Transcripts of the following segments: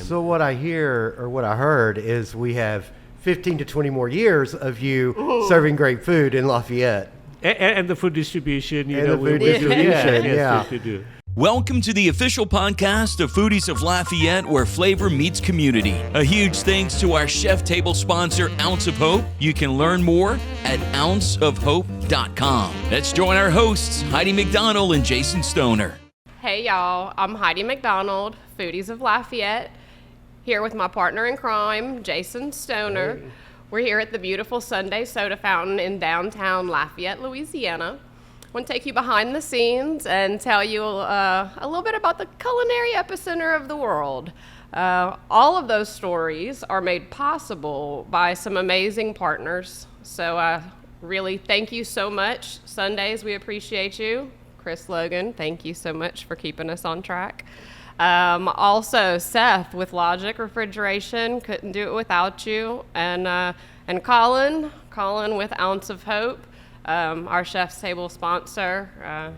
So what I hear, or what I heard, is we have 15 to 20 more years of you serving great food in Lafayette. And the food distribution, And the food distribution, yeah. Yes, we do. Welcome to the official podcast of Foodies of Lafayette, where flavor meets community. A huge thanks to our chef table sponsor, Ounce of Hope. You can learn more at ounceofhope.com. Let's join our hosts, Heidi McDonald and Jason Stoner. Hey y'all, I'm Heidi McDonald, Foodies of Lafayette, here with my partner in crime, Jason Stoner. Hey. We're here at the beautiful Sunday Soda Fountain in downtown Lafayette, Louisiana. I want to take you behind the scenes and tell you a little bit about the culinary epicenter of the world. All of those stories are made possible by some amazing partners. So really thank you so much. Sundays, we appreciate you. Chris Logan, thank you so much for keeping us on track. Also, Seth with Logic Refrigeration, couldn't do it without you. And Colin with Ounce of Hope, our chef's table sponsor.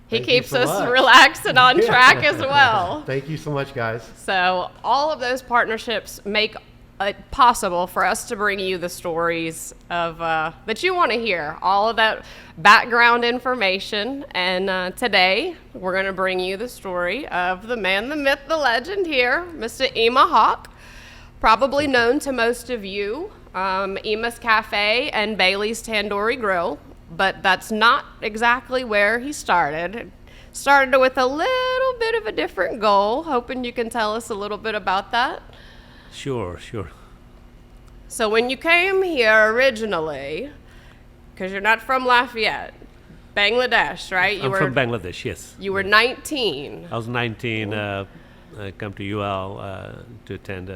He keeps us relaxed and on track as well. Thank you so much, guys. So all of those partnerships make it possible for us to bring you the stories of that you want to hear, all of that background information. And today we're going to bring you the story of the man, the myth, the legend here, Mr. Ema Haq, probably known to most of you, Ema's Cafe and Bailey's Tandoori Grill, but that's not exactly where he started. Started with a little bit of a different goal, hoping you can tell us a little bit about that. Sure. So when you came here originally, because you're not from Lafayette, Bangladesh, right? I'm from Bangladesh, yes. You were 19. I was 19, I come to UL to attend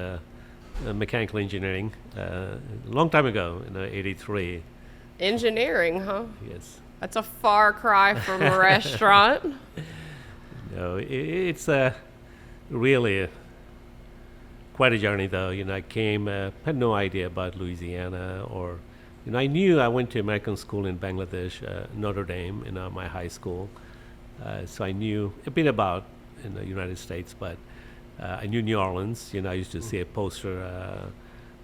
mechanical engineering a long time ago, in 83. Engineering, huh? Yes. That's a far cry from a restaurant. No, it's really quite a journey, though. I came, had no idea about Louisiana, or, I knew I went to American school in Bangladesh, Notre Dame, my high school. So I knew a bit about in the United States, but I knew New Orleans. I used to see a poster,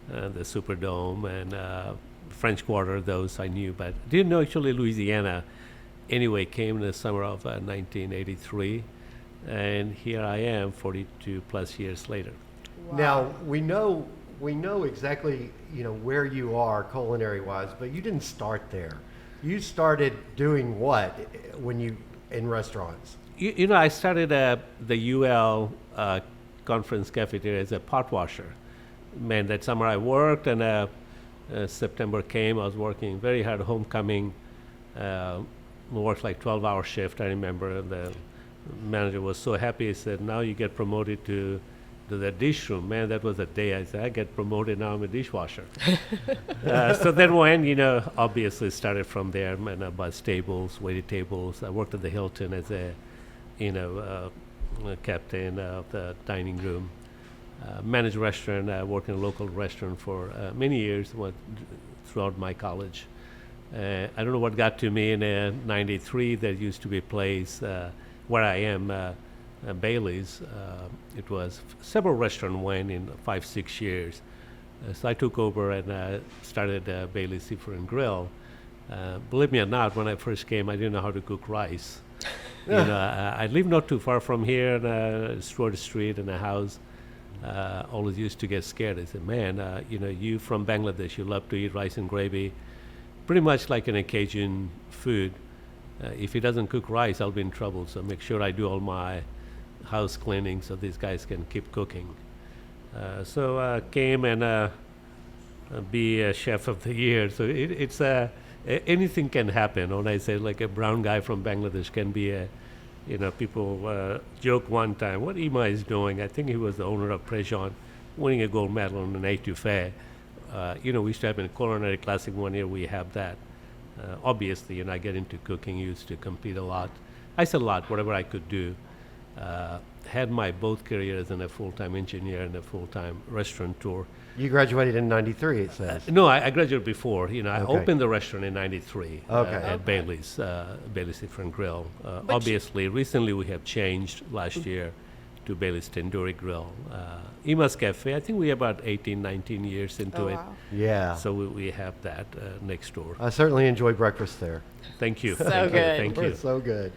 the Superdome and French Quarter, those I knew, but didn't know actually Louisiana. Anyway, came in the summer of 1983, and here I am 42 plus years later. Wow. Now, we know exactly, where you are culinary-wise, but you didn't start there. You started doing what when you in restaurants? I started the UL conference cafeteria as a pot washer. Man, that summer I worked, and September came. I was working very hard, homecoming. Worked like 12-hour shift. I remember the manager was so happy. He said, "Now you get promoted to the dish room." Man, that was a day. I said, I get promoted, now I'm a dishwasher. So then when, obviously started from there, and I buzzed tables, waited tables. I worked at the Hilton as a captain of the dining room. Managed restaurant, worked in a local restaurant for many years throughout my college. I don't know what got to me in 93. There used to be a place where I am, Bailey's. It was several restaurants went in 5-6 years. So I took over and started Bailey's Seafood and Grill. Believe me or not, when I first came, I didn't know how to cook rice. I lived not too far from here, in Stewart Street, in a house. Always used to get scared. I said, man, you from Bangladesh, you love to eat rice and gravy, pretty much like an Acadian food. If he doesn't cook rice, I'll be in trouble. So make sure I do all my house cleaning so these guys can keep cooking. So came and be a chef of the year. So it's anything can happen. When I say like a brown guy from Bangladesh can be a, people joke one time, what Ema is doing. I think he was the owner of Prejean, winning a gold medal on an etouffee. We used to have in a culinary classic one year, we have that. Obviously, I get into cooking, used to compete a lot. I said a lot, whatever I could do. Had my both careers as a full-time engineer and a full-time restaurateur. You graduated in 93, it says. No, I graduated before. I opened the restaurant in 93 at Bailey's Seafood and Grill. Obviously, recently we have changed last year to Bailey's Tandoori Grill. Ema's Cafe, I think we're about 18, 19 years into Oh, it. wow. Yeah. So we have that next door. I certainly enjoy breakfast there. Thank you. So Thank good. You. Thank you. It's so good.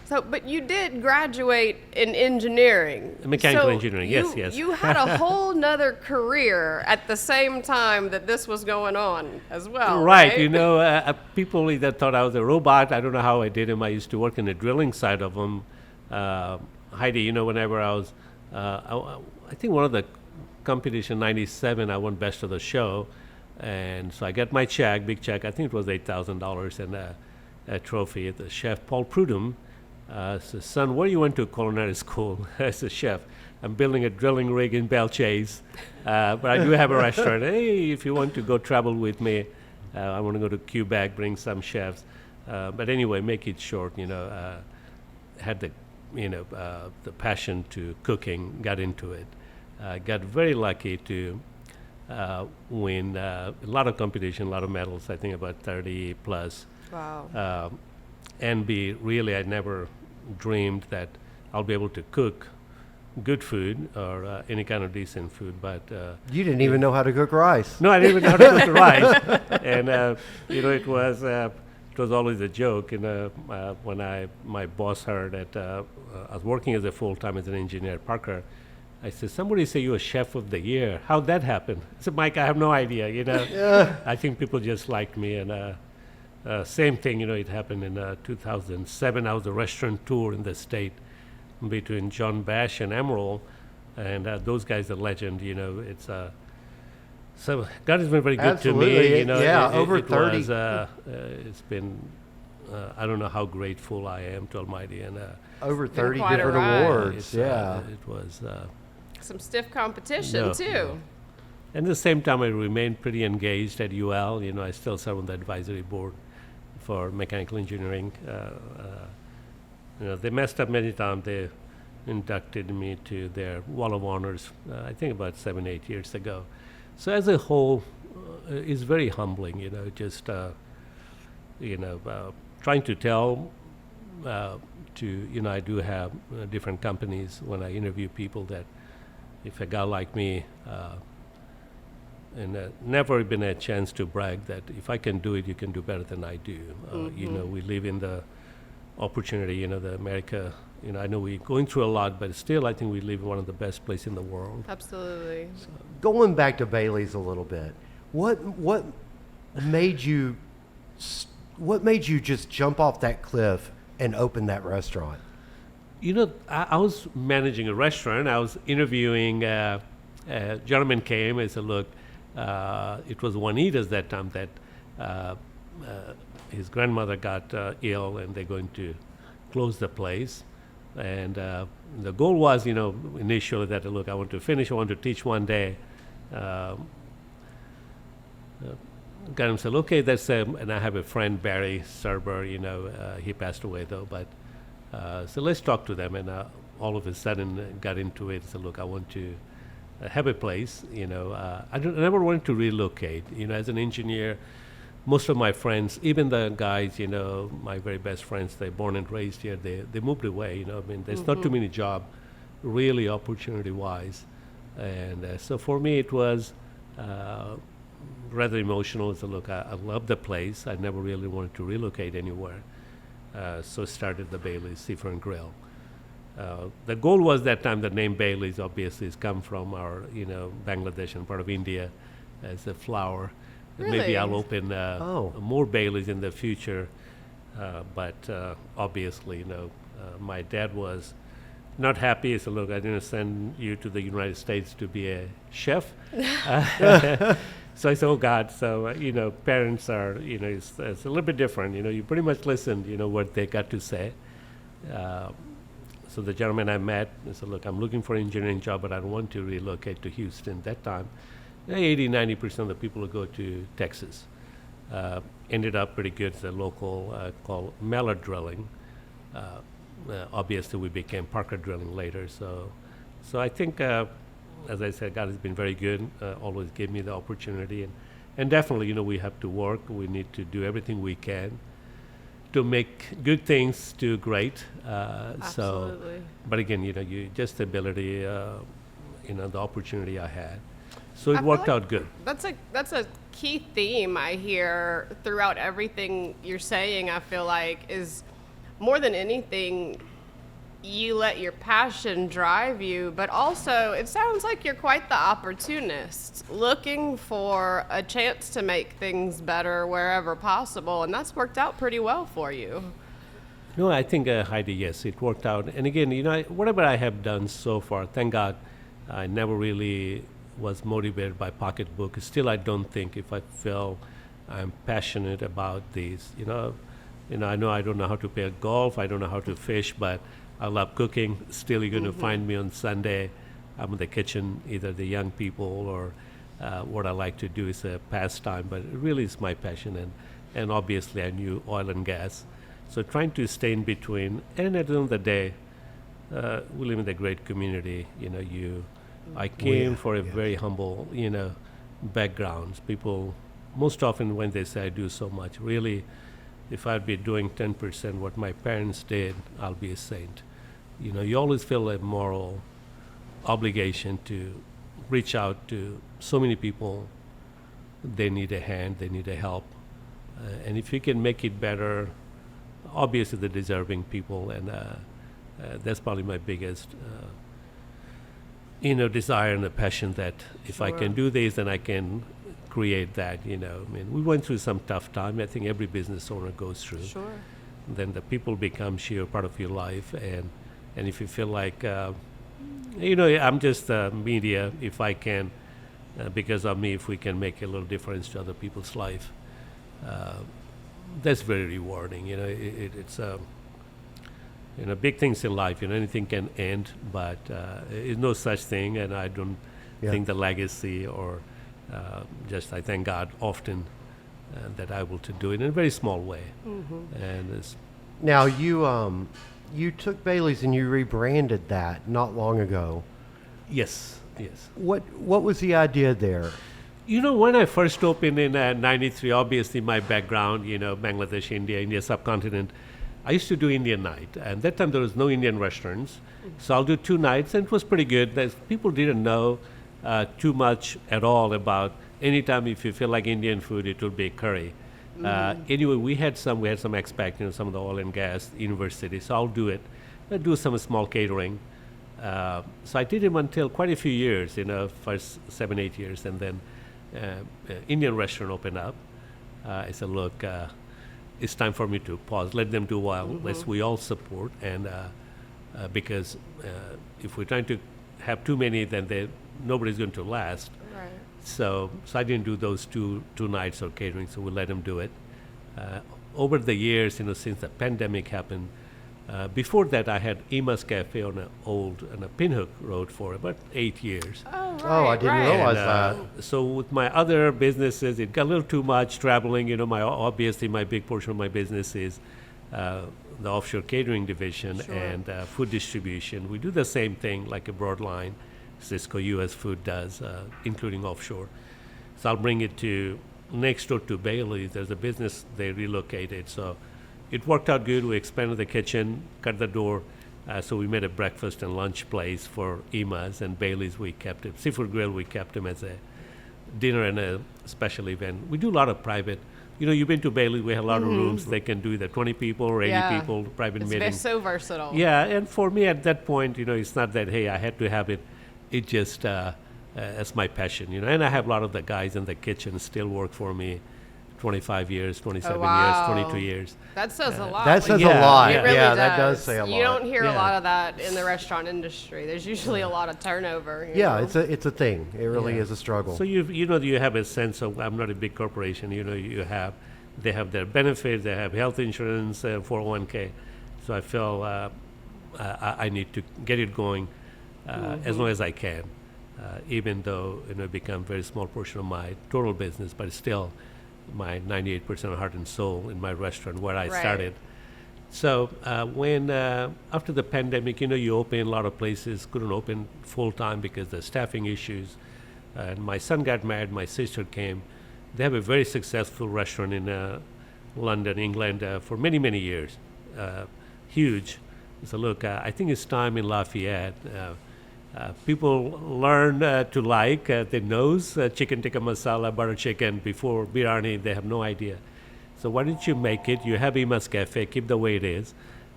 So, but you did graduate in engineering. Mechanical So engineering, yes, yes. You had a whole nother career at the same time that this was going on as well. Right, you know, people either thought I was a robot. I don't know how I did them. I used to work in the drilling side of them. Heidi, you know, whenever I was, I think one of the competition, 97, I won best of the show. And so I got my check, big check. I think it was $8,000 and a trophy. The chef, Paul Prudhomme, says, son, where you went to culinary school? As a chef. I'm building a drilling rig in Belchase, but I do have a restaurant. Hey, if you want to go travel with me, I want to go to Quebec, bring some chefs. But anyway, make it short, you know, had the, you know, the passion to cooking, got into it. Got very lucky to win a lot of competition, a lot of medals, I think about 30 plus. Wow. And really, I never dreamed that I'll be able to cook good food or any kind of decent food, but You didn't even know how to cook rice. no, I didn't even know how to cook the rice. And you know, it was always a joke. And when my boss heard that I was working as a full-time as an engineer at Parker, I said, somebody say you're a chef of the year. How'd that happen? I said, Mike, I have no idea. You know, I think people just liked me. And same thing, you know, it happened in 2007. I was a restaurateur in the state between John Bash and Emerald, and those guys are legend. You know, it's so God has been very good to me. Absolutely. You know, Yeah, over 30. It's been I don't know how grateful I am to Almighty, and Over been 30 quite a different ride. awards. Yeah. it was. Some stiff competition No, too. no. And at the same time, I remained pretty engaged at UL. You know, I still serve on the advisory board for mechanical engineering. You know, they messed up many times. They inducted me to their Wall of Honors, I think about 7, 8 years ago. So as a whole, it's very humbling, you know, just, you know, trying to tell you know, I do have different companies when I interview people that if a guy like me, and never been a chance to brag that if I can do it, you can do better than I do. You know, we live in the opportunity, you know, the America, you know, I know we're going through a lot, but still I think we live in one of the best places in the world. Absolutely. Going back to Bailey's a little bit, what made you just jump off that cliff and open that restaurant? You know, I was managing a restaurant. I was interviewing, a gentleman came and said, look, it was Juanita's that time that his grandmother got ill and they're going to close the place. And the goal was, you know, initially that, look, I want to finish, I want to teach one day. Got him said, okay, that's, and I have a friend, Barry Serber, you know, he passed away though, but so let's talk to them. And all of a sudden got into it, said, look, I want to have a place, you know. I never wanted to relocate, you know, as an engineer. Most of my friends, even the guys, you know, my very best friends, they're born and raised here, they moved away, you know. I mean, there's not too many jobs, really opportunity-wise. And so for me, it was rather emotional. So look, I love the place. I never really wanted to relocate anywhere. So started the Bailey's Seafront Grill. The goal was that time, the name Bailey's obviously has come from our, you know, Bangladesh and part of India as a flower. Really? Maybe I'll open more Baileys in the future, but obviously, you know, my dad was not happy. So look, I didn't send you to the United States to be a chef. So I said, oh God. So you know, parents are, you know, it's a little bit different. You know, you pretty much listen, you know, what they got to say. So the gentleman I met, I said, look, I'm looking for an engineering job, but I don't want to relocate to Houston. That time, 80-90% of the people who go to Texas ended up pretty good. It's a local called Mallard Drilling. Obviously, we became Parker Drilling later. So I think, as I said, God has been very good. Always gave me the opportunity, and definitely, you know, we have to work. We need to do everything we can to make good things to great. Absolutely. But again, you just the ability, the opportunity I had. So it I feel worked like out good. That's a key theme I hear throughout everything you're saying. I feel like is more than anything, you let your passion drive you, but also it sounds like you're quite the opportunist, looking for a chance to make things better wherever possible, and that's worked out pretty well for you. No, I think, Heidi, yes, it worked out. And again, whatever I have done so far, thank God, I never really was motivated by pocketbook. Still, I don't think if I feel I'm passionate about these, I know I don't know how to play golf, I don't know how to fish, but I love cooking. Still, you're going to find me on Sunday. I'm in the kitchen, either the young people or what I like to do is a pastime, but it really is my passion. And obviously, I knew oil and gas. So trying to stay in between. And at the end of the day, we live in a great community. I came for a very humble, backgrounds. People, most often when they say I do so much, really, if I'd be doing 10% what my parents did, I'll be a saint. You always feel a moral obligation to reach out to so many people. They need a hand, they need a help. And if you can make it better, obviously the deserving people, and that's probably my biggest desire and a passion, that if I can do this, then I can create that. I mean, we went through some tough time. I think every business owner goes through. Sure. Then the people become sheer part of your life, and if you feel like I'm just media, if I can, because of me, if we can make a little difference to other people's life, that's very rewarding. It's big things in life. Anything can end, but there's no such thing. And I don't think the legacy or I thank God often that I'm able to do it in a very small way. And it's, Now you took Bailey's and you rebranded that not long ago. yes. What was the idea there? When I first opened in '93, obviously my background, Bangladesh, India subcontinent, I used to do Indian night. And that time there was no Indian restaurants. So I'll do 2 nights, and it was pretty good. People didn't know too much at all about, anytime if you feel like Indian food, it would be curry. Anyway, we had some expats, some of the oil and gas universities. So I'll do it. I do some small catering. So I did it until quite a few years, first 7-8 years, and then Indian restaurant opened up. I said, look, it's time for me to pause. Let them do well. Let's we all support, and because if we're trying to have too many, then nobody's going to last. Right. So I didn't do those two nights of catering, so we let them do it. Over the years, since the pandemic happened, before that I had Ema's Cafe on a Pinhook Road for about 8 years. Oh, right. Oh, I didn't realize And, that. So with my other businesses, it got a little too much traveling. Obviously my big portion of my business is the offshore catering division and food distribution. We do the same thing like a broad line Cisco U.S. Food does, including offshore. So I'll bring it to next door to Bailey's. There's a business they relocated. So it worked out good. We expanded the kitchen, cut the door. So we made a breakfast and lunch place for Ema's, and Bailey's we kept it. Seafood Grill, we kept them as a dinner and a special event. We do a lot of private. You've been to Bailey, we have a lot of rooms. They can do either 20 people or 80 people, private It's meeting. so versatile. Yeah, and for me at that point, it's not that, hey, I had to have it. It just, that's my passion, And I have a lot of the guys in the kitchen still work for me 25 years, 27 wow. years, 22 years. That says a lot. That Like, says Yeah, a lot. yeah. It really Yeah, that does say a lot. You don't hear a Yeah. lot of that in the restaurant industry. There's usually a lot of turnover. you Yeah, know? it's a thing. It really Yeah. is a struggle. So you have a sense of, I'm not a big corporation, they have their benefits, they have health insurance, 401k. So I feel I need to get it going as long as I can, even though it become very small portion of my total business, but it's still my 98% of heart and soul in my restaurant where I Right. started. So when after the pandemic, you open a lot of places, couldn't open full time because of the staffing issues. And my son got married, my sister came. They have a very successful restaurant in London, England, for many, many years. Huge. So look, I think it's time in Lafayette. People learn to like the nose chicken tikka masala, butter chicken before biryani. They have no idea. So why don't you make it? You have Ema's Cafe, keep the way it is,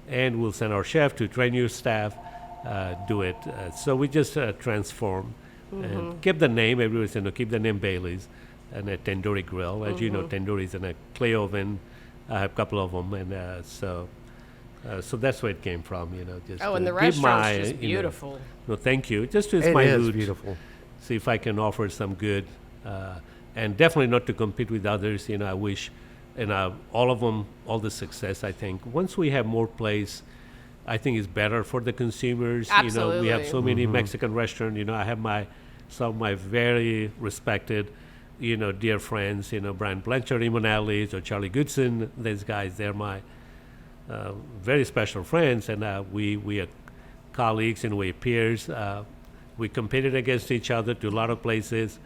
and we'll send our chef to train your staff, do it. So we just transform and keep the name. Everybody said, no, keep the name Bailey's, and a tandoori grill. As you know, tandoori's in a clay oven. I have a couple of them, and so that's where it came from, Just Oh, and the give restaurant's just you know- beautiful. no, thank you. Just it's It my is root. beautiful. See if I can offer some good, and definitely not to compete with others. I wish, all of them, all the success. I think once we have more place, I think it's better for the consumers. We have so many Mexican restaurants. I have some of my very respected, dear friends. Brian Blanchard, Imonelli's, or Charlie Goodson. These guys, they're my very special friends, and we are colleagues and we're peers. We competed against each other to a lot of places,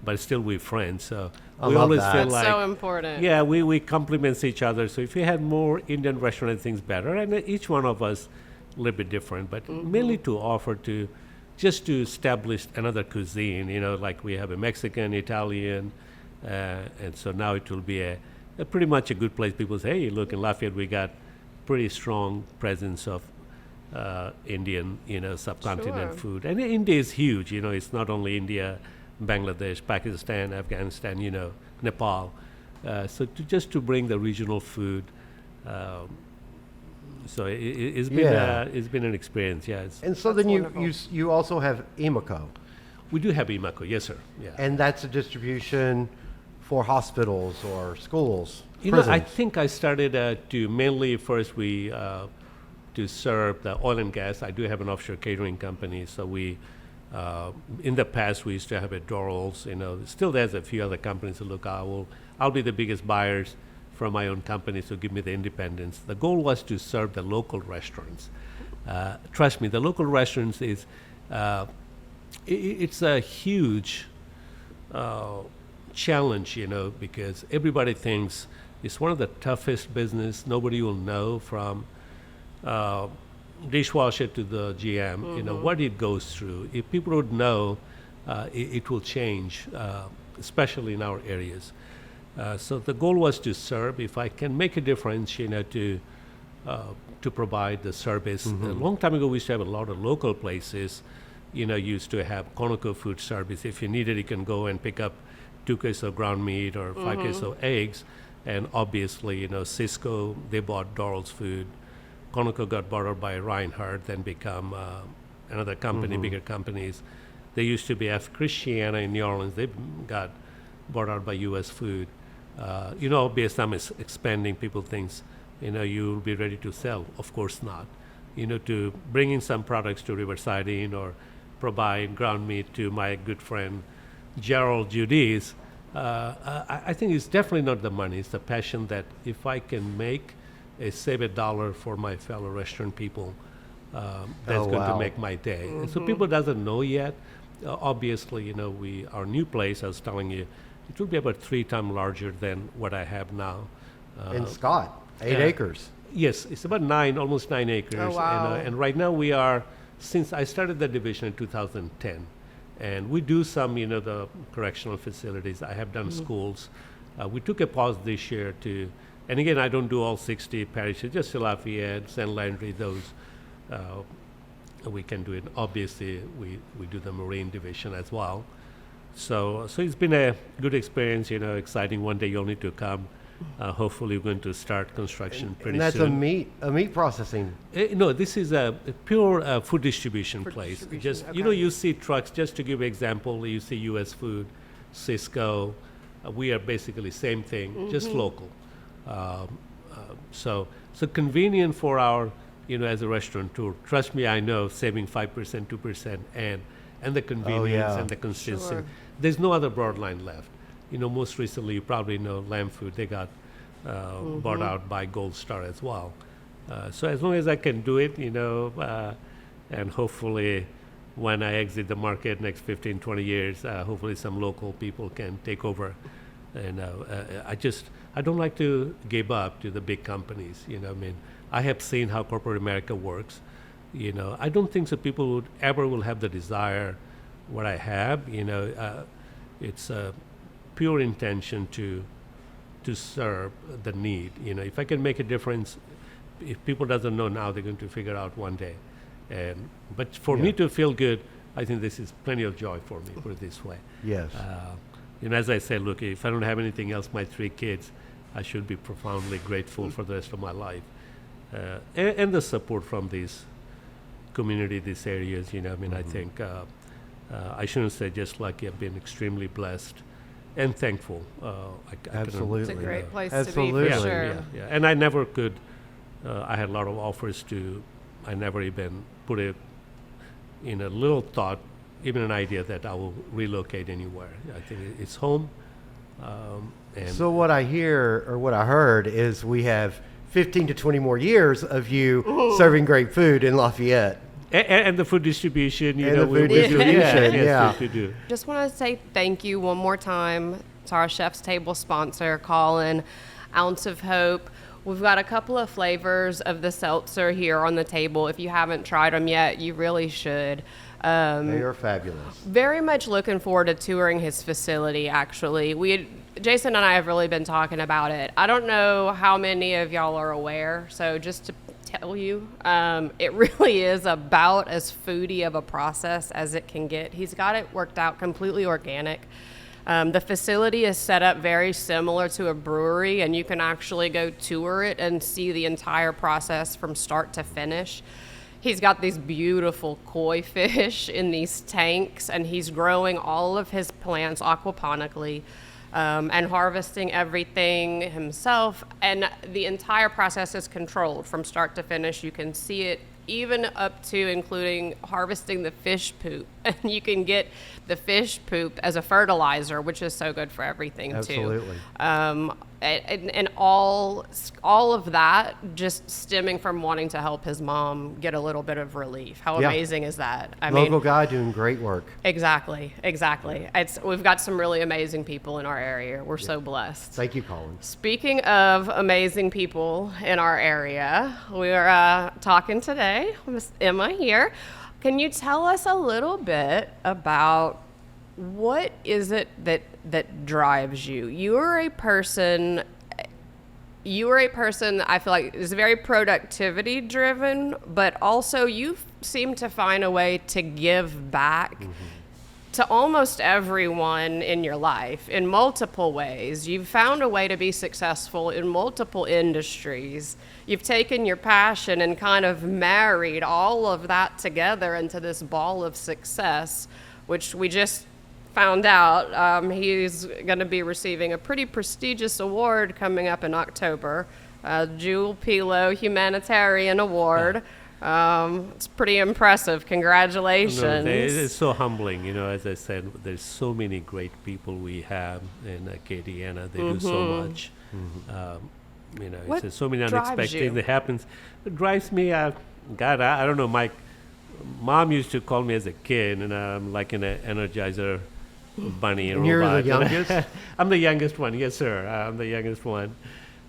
but still we're friends. So I we love always that. feel That's like, so important. yeah, we complement each other. So if we had more Indian restaurant, things better, and each one of us a little bit different, but mainly to offer just to establish another cuisine. Like we have a Mexican, Italian, and so now it will be a pretty much a good place. People say, hey, look, in Lafayette we got pretty strong presence of Indian, subcontinent Sure. food. And India is huge. It's not only India, Bangladesh, Pakistan, Afghanistan, Nepal. So just to bring the regional food. So it's been an experience. Yes, And so That's then wonderful. you also have Emaco, we do have Ema Haq. Yes, sir. Yeah. and that's a distribution for hospitals or schools, I prisons. think I started to mainly first to serve the oil and gas. I do have an offshore catering company, so we in the past we used to have a Dorals. Still there's a few other companies that look. I'll be the biggest buyers from my own company, so give me the independence. The goal was to serve the local restaurants. Trust me, the local restaurants is it's a huge challenge, because everybody thinks it's one of the toughest business. Nobody will know from dishwasher to the GM, what it goes through. If people would know, it will change, especially in our areas. So the goal was to serve. If I can make a difference, to provide the service. A long time ago, we used to have a lot of local places, used to have Conoco food service. If you need it, you can go and pick up 2 cases of ground meat or 5 cases of eggs. And obviously, Cisco, they bought Doral's food. Conoco got bought out by Reinhardt, then become another company, bigger companies. They used to be Acadiana in New Orleans. They got bought out by U.S. Food. Vietnam is expanding. People think, you'll be ready to sell. Of course not. To bring in some products to Riverside Inn or provide ground meat to my good friend Gerald Judy's. I think it's definitely not the money. It's the passion that if I can save $1 for my fellow restaurant people, that's going to make my day. And so people doesn't know yet. Obviously, our new place, I was telling you, it will be about 3 times larger than what I have now. in Scott, 8 yeah. acres. Yes, it's about almost 9 acres. Oh, wow. And right now we are, since I started the division in 2010, and we do some, the correctional facilities. I have done schools. We took a pause this year and again, I don't do all 60 parishes, just Lafayette, St. Landry, those. We can do it. Obviously, we do the Marine division as well. So it's been a good experience, exciting. One day you'll need to come. Hopefully, we're going to start construction pretty And that's soon. a meat processing. No, this is a pure food distribution place. distribution, Just okay. you see trucks. Just to give an example, you see U.S. Food, Cisco. We are basically same thing, just local. So convenient for our, as a restaurateur. Trust me, I know saving 5%, 2%, and the convenience and the consistency. Sure. There's no other broad line left. Most recently, you probably know Lamb Food. They got bought out by Gold Star as well. So as long as I can do it, and hopefully when I exit the market next 15, 20 years, hopefully some local people can take over. And I don't like to give up to the big companies. I mean, I have seen how corporate America works. I don't think that people would ever will have the desire what I have. It's a pure intention to serve the need. If I can make a difference, if people doesn't know now, they're going to figure out one day. But for me to feel good, I think this is plenty of joy for me, put it this way. Yes. As I said, look, if I don't have anything else, my 3 kids, I should be profoundly grateful for the rest of my life. And the support from these community, these areas, I think I shouldn't say just lucky, I've been extremely blessed and thankful. Absolutely. It's a great place to Absolutely. be, for sure. Yeah. And I never could, I had a lot of offers I never even put it in a little thought, even an idea that I will relocate anywhere. I think it's home. And So what I hear, or what I heard, is we have 15 to 20 more years of you serving great food in Lafayette. and the food distribution, And the food we do. distribution, yeah. Yes, we do. Just want to say thank you one more time to our Chef's Table sponsor, Colin, Ounce of Hope. We've got a couple of flavors of the seltzer here on the table. If you haven't tried them yet, you really should. They are fabulous. Very much looking forward to touring his facility, actually. Jason and I have really been talking about it. I don't know how many of y'all are aware, so just to tell you, it really is about as foodie of a process as it can get. He's got it worked out completely organic. The facility is set up very similar to a brewery, and you can actually go tour it and see the entire process from start to finish. He's got these beautiful koi fish in these tanks, and he's growing all of his plants aquaponically and harvesting everything himself. And the entire process is controlled from start to finish. You can see it even up to including harvesting the fish poop. And you can get the fish poop as a fertilizer, which is so good for everything, Absolutely. too. And all of that just stemming from wanting to help his mom get a little bit of relief. How Yeah. amazing is that? Local guy doing great work. Exactly. We've got some really amazing people in our area. We're so blessed. Thank you, Colin. Speaking of amazing people in our area, we're talking today. Miss Emma here. Can you tell us a little bit about what is it that drives you? You are a person I feel like is very productivity driven, but also you seem to find a way to give back to almost everyone in your life in multiple ways. You've found a way to be successful in multiple industries. You've taken your passion and kind of married all of that together into this ball of success, which we just found out he's going to be receiving a pretty prestigious award coming up in October, Jewel Pilo Humanitarian Award. It's pretty impressive. Congratulations. It's so humbling, as I said, there's so many great people we have in Acadiana. They do so much. What it's so many drives unexpected you? things that happens. It drives me, God, I don't know, my mom used to call me as a kid, and I'm like an Energizer bunny and You're robot. the youngest? I'm the youngest one, yes, sir. I'm the youngest one.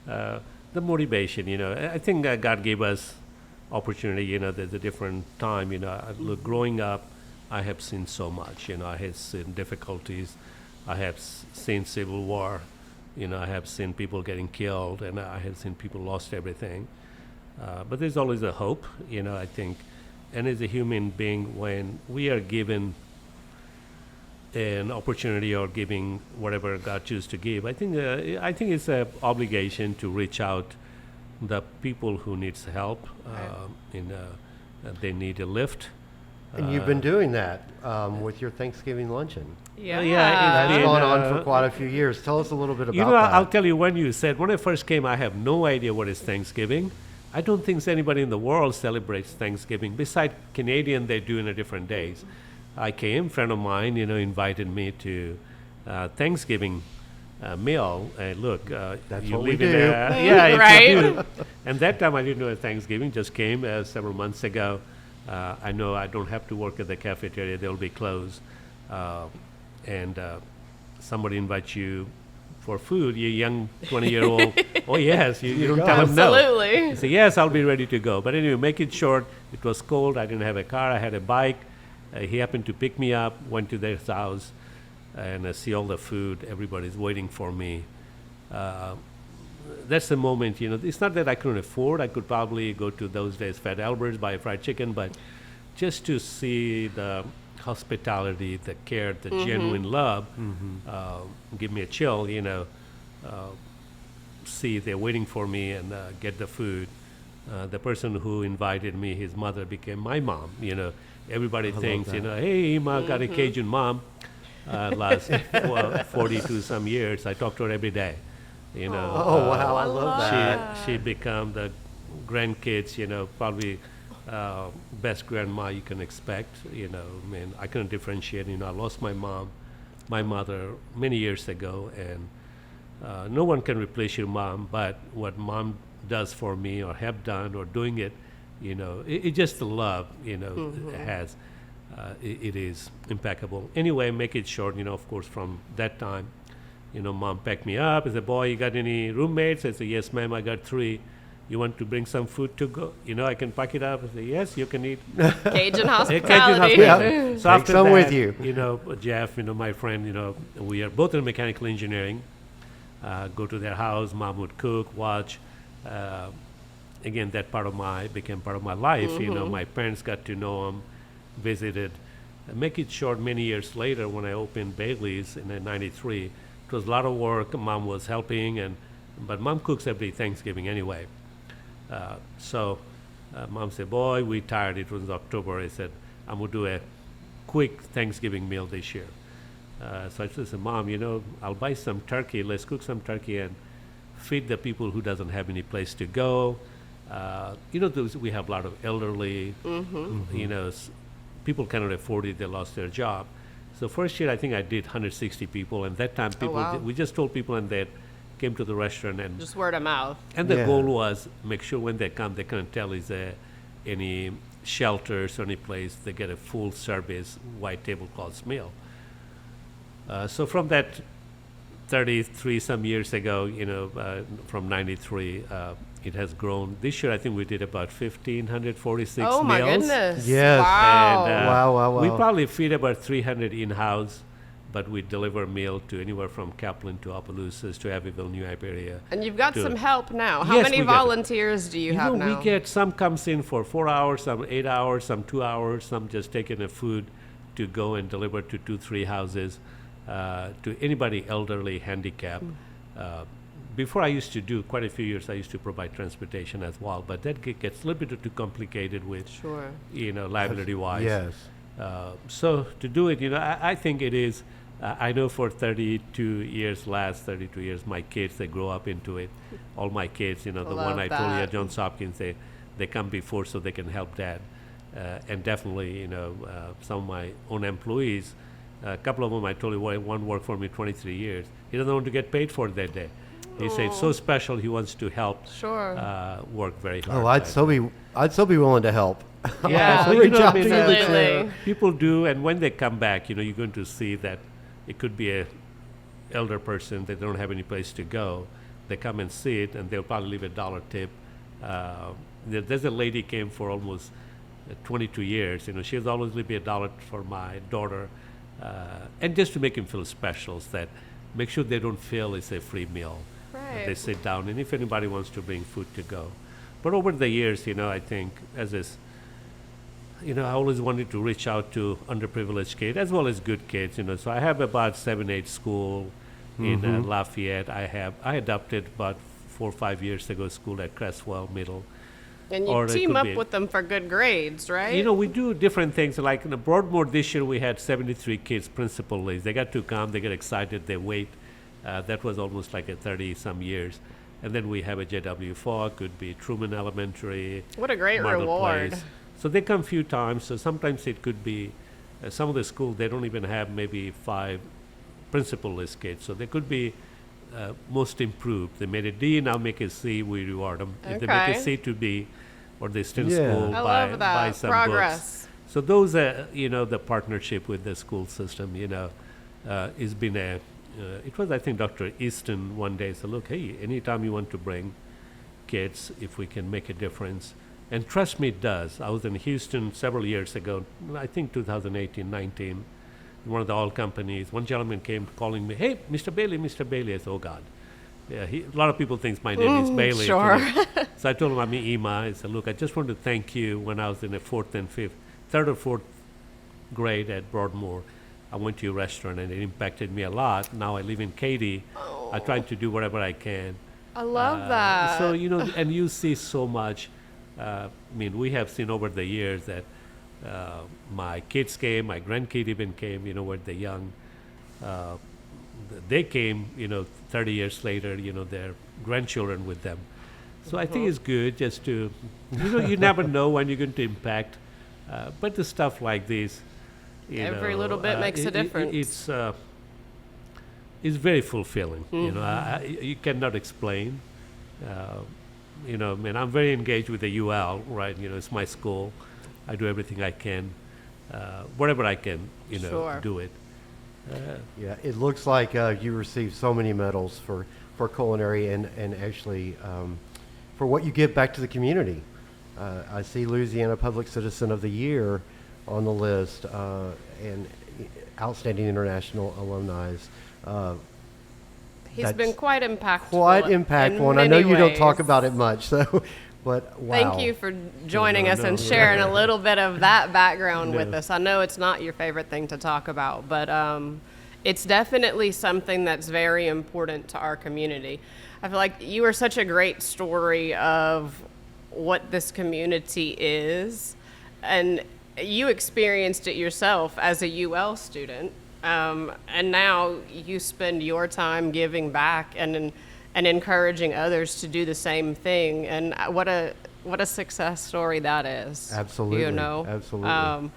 The motivation, I think God gave us opportunity, there's a different time, look, growing up, I have seen so much, I have seen difficulties, I have seen civil war, I have seen people getting killed, and I have seen people lost everything. But there's always a hope, I think, and as a human being, when we are given an opportunity or giving whatever God chooses to give, I think it's an obligation to reach out the people who needs help. They need a lift. And you've been doing that with your Thanksgiving luncheon. Yeah. That's been, gone on for quite a few years. Tell us a little bit about that. I'll tell you, when I first came, I have no idea what is Thanksgiving. I don't think anybody in the world celebrates Thanksgiving. Besides Canadian, they do in different days. I came, a friend of mine, invited me to Thanksgiving meal. Look, That's you what we live do. in it's Right. a do. And that time I didn't know Thanksgiving just came several months ago. I know I don't have to work at the cafeteria; they'll be closed. And somebody invites you for food, you young 20-year-old, oh yes, you don't go. tell them no. Absolutely. You say, yes, I'll be ready to go. But anyway, make it short. It was cold. I didn't have a car. I had a bike. He happened to pick me up, went to their house, and I see all the food. Everybody's waiting for me. That's the moment, it's not that I couldn't afford. I could probably go to those days Fat Albert's, buy a fried chicken, but just to see the hospitality, the care, the genuine love, give me a chill, see they're waiting for me and get the food. The person who invited me, his mother became my mom, Everybody thinks, hey, Ema got a Cajun mom. Last 42 some years, I talk to her every day. Oh, wow, I love that. She become the grandkids, probably best grandma you can expect. I couldn't differentiate. I lost my mother many years ago, and no one can replace your mom. But what mom does for me, or have done, or doing it, it just the love, it has. It is impeccable. Anyway, make it short. Of course, from that time, mom packed me up. I said, boy, you got any roommates? I said, yes, ma'am, I got 3. You want to bring some food to go? I can pack it up. I said, yes, you can eat. Cajun Cajun hospitality. hospitality. So Take after some that, with you. Jeff, my friend, we are both in mechanical engineering. Go to their house. Mom would cook, watch. Again, that became part of my life. My parents got to know them, visited. Make it short, many years later, when I opened Bailey's in '93, it was a lot of work. Mom was helping, but Mom cooks every Thanksgiving anyway. So Mom said, boy, we tired. It was October. I said, I'm going to do a quick Thanksgiving meal this year. So I said, Mom, I'll buy some turkey. Let's cook some turkey and feed the people who doesn't have any place to go. We have a lot of elderly, people cannot afford it. They lost their job. So first year, I think I did 160 people. And that time, we just told people, and they came to the restaurant. And Just word of mouth. And the goal was make sure when they come, they can't tell is there any shelters or any place. They get a full service, white tablecloth meal. So from that 33 some years ago, from 93, it has grown. This year, I think we did about 1,546 meals. Oh, my goodness. Yes. Wow. And, Wow. We probably feed about 300 in-house, but we deliver meal to anywhere from Kaplan to Opelousas to Abbeville, New Iberia. And you've got to- some help now. How Yes, many we get- volunteers do you have now? We get some comes in for 4 hours, some 8 hours, some 2 hours, some just taking the food to go and deliver to 2-3 houses to anybody elderly, handicapped. Before I used to do quite a few years, I used to provide transportation as well, but that gets a little bit too complicated with, Sure. liability-wise. Yes. So to do it, I think it is. I know for 32 years, my kids, they grow up into it. All my kids, the Love one I told you that. at Johns Hopkins, they come before so they can help dad. And definitely, some of my own employees, a couple of them I told you, one worked for me 23 years. He doesn't want to get paid for it that day. He said it's so special, he wants to help Sure. work very hard. Oh, I'd still be willing to help. Yeah, I'll so reach out to you. Absolutely. People do, and when they come back, you're going to see that it could be a elder person that don't have any place to go. They come and see it, and they'll probably leave $1 tip. There's a lady came for almost 22 years. She has always leave me $1 for my daughter, and just to make him feel special, so that make sure they don't feel it's a free meal. Right. They sit down, and if anybody wants to bring food to go. But over the years, I think I always wanted to reach out to underprivileged kids as well as good kids. So I have about 7-8 school in Lafayette. I adopted about 4 or 5 years ago school at Crestwell Middle. And Or you it team could up be- with them for good grades, right? We do different things. Like in Broadmoor this year, we had 73 kids, principal list. They got to come, they get excited, they wait. That was almost like a 30-some years. And then we have a J.W. Falk, could be Truman Elementary. What a great Marble reward. Place. So they come a few times. So sometimes it could be, some of the schools, they don't even have maybe 5 principal list kids. So they could be most improved. They made a D, now make a C, we reward them. If they make Okay. a C to B, or they stay in Yeah. school, I buy love that. some Progress. books. So those are, the partnership with the school system, has been a it was, I think, Dr. Easton one day said, look, hey, anytime you want to bring kids, if we can make a difference. And trust me, it does. I was in Houston several years ago, I think 2018, 19, one of the oil companies. One gentleman came calling me, hey, Mr. Bailey, Mr. Bailey. I said, oh, God. Yeah, a lot of people think my name is Bailey. Sure. So I told him I'm Ema. I said, look, I just want to thank you. When I was in the third or fourth grade at Broadmoor, I went to your restaurant and it impacted me a lot. Now I live in Katy. I try to do whatever I can. I love that. So, and you see so much. I mean, we have seen over the years that my kids came, my grandkids even came, when they're young. They came, 30 years later, their grandchildren with them. So I think it's good just to, you never know when you're going to impact. But the stuff like this, Every little bit makes a difference. It's very fulfilling. You cannot explain. I'm very engaged with the UL, right? It's my school. I do everything I can, whatever I can, Sure. do it. Yeah, it looks like you received so many medals for culinary and actually for what you give back to the community. I see Louisiana Public Citizen of the Year on the list and outstanding international alumni. He's That's been quite impactful. Quite in impactful, and I know many you don't ways. talk about it much, so, but wow. Thank you for joining us and no. sharing a little bit of that background with No. us. I know it's not your favorite thing to talk about, but it's definitely something that's very important to our community. I feel like you are such a great story of what this community is, and you experienced it yourself as a UL student. And now you spend your time giving back and encouraging others to do the same thing. And what a success story that is. Absolutely. Absolutely.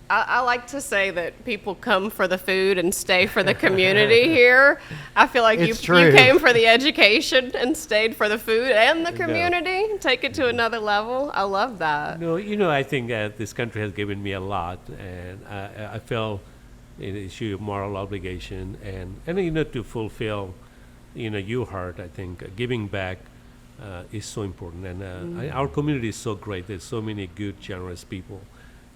I like to say that people come for the food and stay for the community here. I feel like you It's true. came for the education and stayed for the food and the community. Take it to another level. I love that. No, I think this country has given me a lot, and I feel it is your moral obligation, and to fulfill, your heart. I think giving back is so important, and our community is so great. There's so many good, generous people.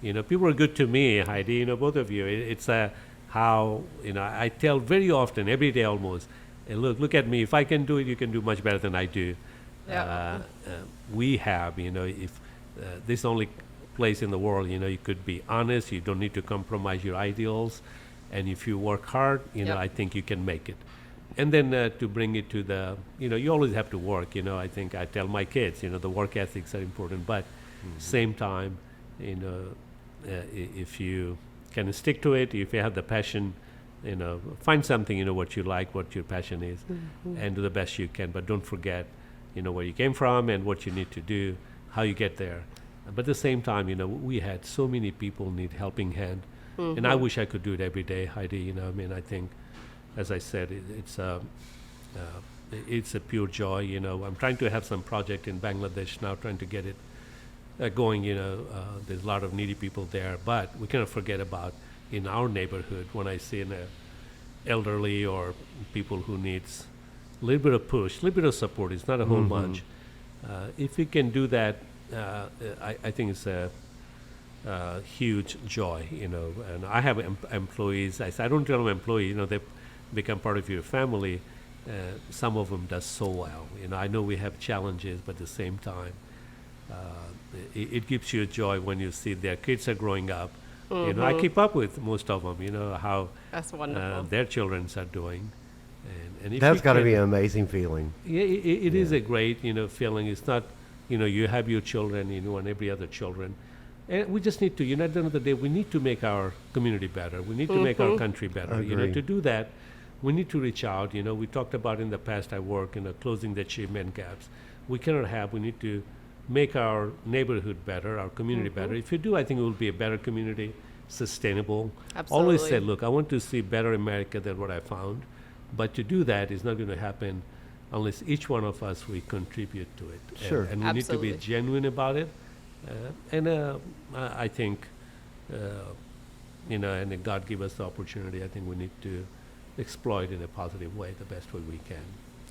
People are good to me, Heidi. Both of you. It's how I tell very often, every day almost. Look at me. If I can do it, you can do much better than I do. Yeah. We have, if this only place in the world, you could be honest. You don't need to compromise your ideals, and if you work hard, I think you can make it. And then to bring it to the, you always have to work. I think I tell my kids, the work ethics are important, but same time, if you can stick to it, if you have the passion, find something, what you like, what your passion is, and do the best you can. But don't forget, where you came from and what you need to do, how you get there. But at the same time, we had so many people need helping hand, and I wish I could do it every day, Heidi. I think, as I said, it's a pure joy. I'm trying to have some project in Bangladesh now, trying to get it going. There's a lot of needy people there, but we cannot forget about in our neighborhood when I see an elderly or people who needs a little bit of push, a little bit of support. It's not a whole bunch. If we can do that, I think it's a huge joy. And I have employees. I don't tell them employees. They become part of your family. Some of them does so well. I know we have challenges, but at the same time, it gives you a joy when you see their kids are growing up. I keep up with most of them. How That's wonderful. their children are doing. And if That's you got to can- be an amazing feeling. Yeah, it is a great feeling. It's not you have your children and every other children, and we just need to. At the end of the day, we need to make our community better. We need to make our country better. Agree. To do that, we need to reach out. We talked about in the past. I work closing the achievement gaps. We need to make our neighborhood better, our community better. If you do, I think it will be a better community, sustainable. Always Absolutely. said, look, I want to see better America than what I found. But to do that is not going to happen unless each one of us, we contribute to it. Sure. And we need to be Absolutely. genuine about it. I think and God give us the opportunity. I think we need to exploit in a positive way the best way we can.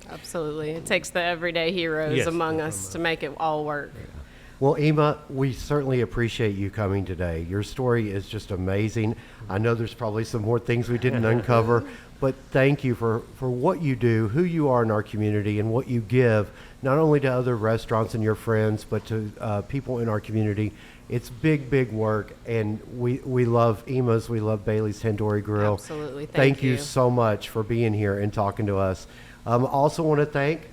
Absolutely. It takes the everyday heroes Yes, among us to make it all work. Well, Ema, we certainly appreciate you coming today. Your story is just amazing. I know there's probably some more things we didn't uncover, but thank you for what you do, who you are in our community, and what you give, not only to other restaurants and your friends, but to people in our community. It's big, big work, and we love Ema's, we love Bailey's Tandoori Grill. Absolutely. Thank you so much for being here and talking to us. Also want to thank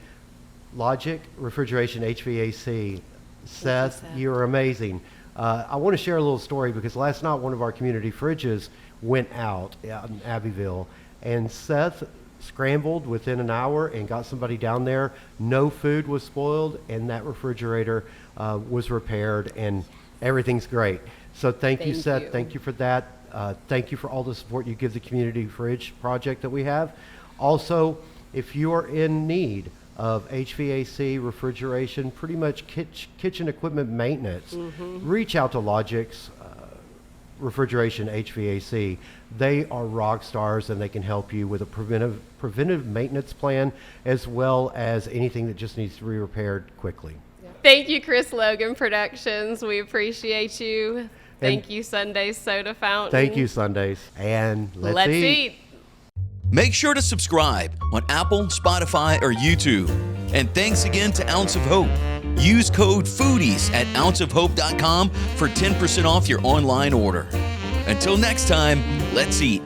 Logic Refrigeration HVAC. Seth, you're amazing. I want to share a little story because last night one of our community fridges went out in Abbeville, and Seth scrambled within an hour and got somebody down there. No food was spoiled, and that refrigerator was repaired, and everything's great. So thank you, Seth. you. Thank you for that. Thank you for all the support you give the community fridge project that we have. Also, if you are in need of HVAC, refrigeration, pretty much kitchen equipment maintenance, reach out to Logic's Refrigeration HVAC. They are rock stars, and they can help you with a preventive maintenance plan, as well as anything that just needs to be repaired quickly. Thank you, Chris Logan Productions. We appreciate you. Thank you, Sunday's Soda Fountain. Thank you, Sundays. And let's eat. Make sure to subscribe on Apple, Spotify, or YouTube. And thanks again to Ounce of Hope. Use code FOODIES at ounceofhope.com for 10% off your online order. Until next time, let's eat.